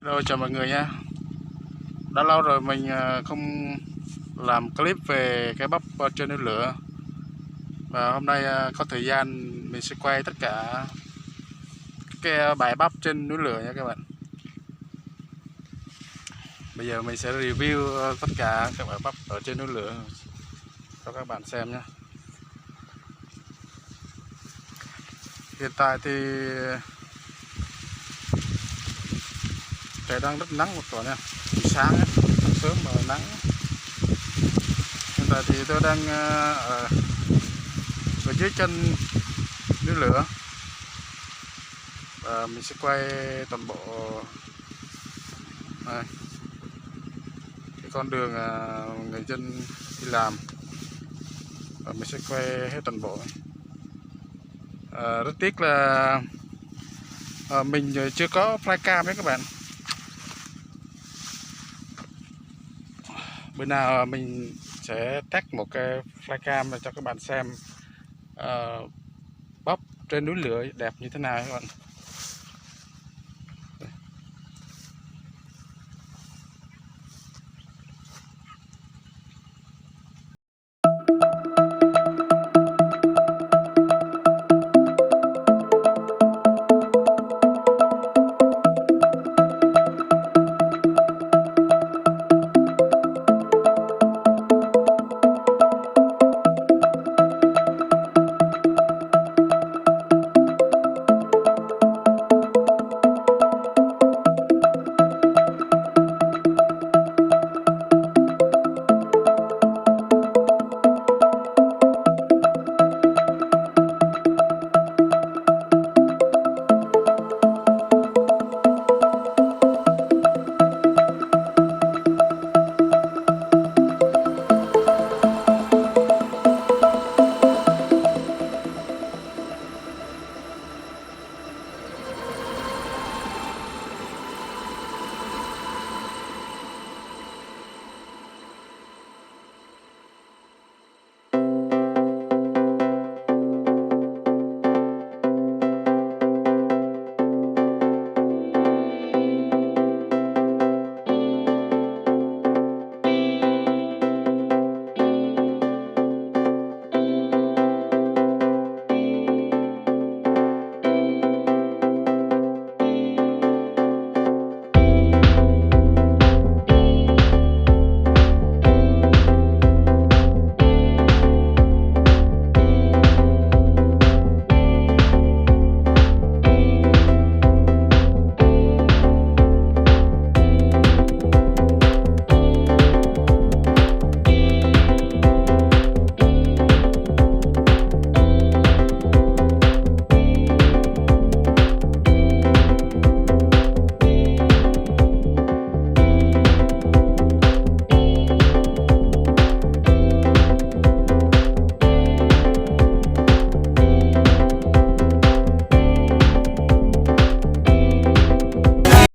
Rồi chào mọi người nha. Đã lâu rồi mình không làm clip về cái bắp trên núi lửa. Và hôm nay có thời gian mình sẽ quay tất cả cái bãi bắp trên núi lửa nha các bạn. Bây giờ mình sẽ review tất cả các bãi bắp ở trên núi lửa cho các bạn xem nhé. Hiện tại thì trời đang rất nắng một tuần nha. Sáng ấy, sớm mà nắng. Hiện tại thì tôi đang ở dưới chân núi lửa và mình sẽ quay toàn bộ này, cái con đường người dân đi làm, và mình sẽ quay hết toàn bộ. Rất tiếc là mình chưa có flycam đấy các bạn. Bữa nào mình sẽ test một cái flycam cho các bạn xem bắp trên núi lửa đẹp như thế nào các bạn.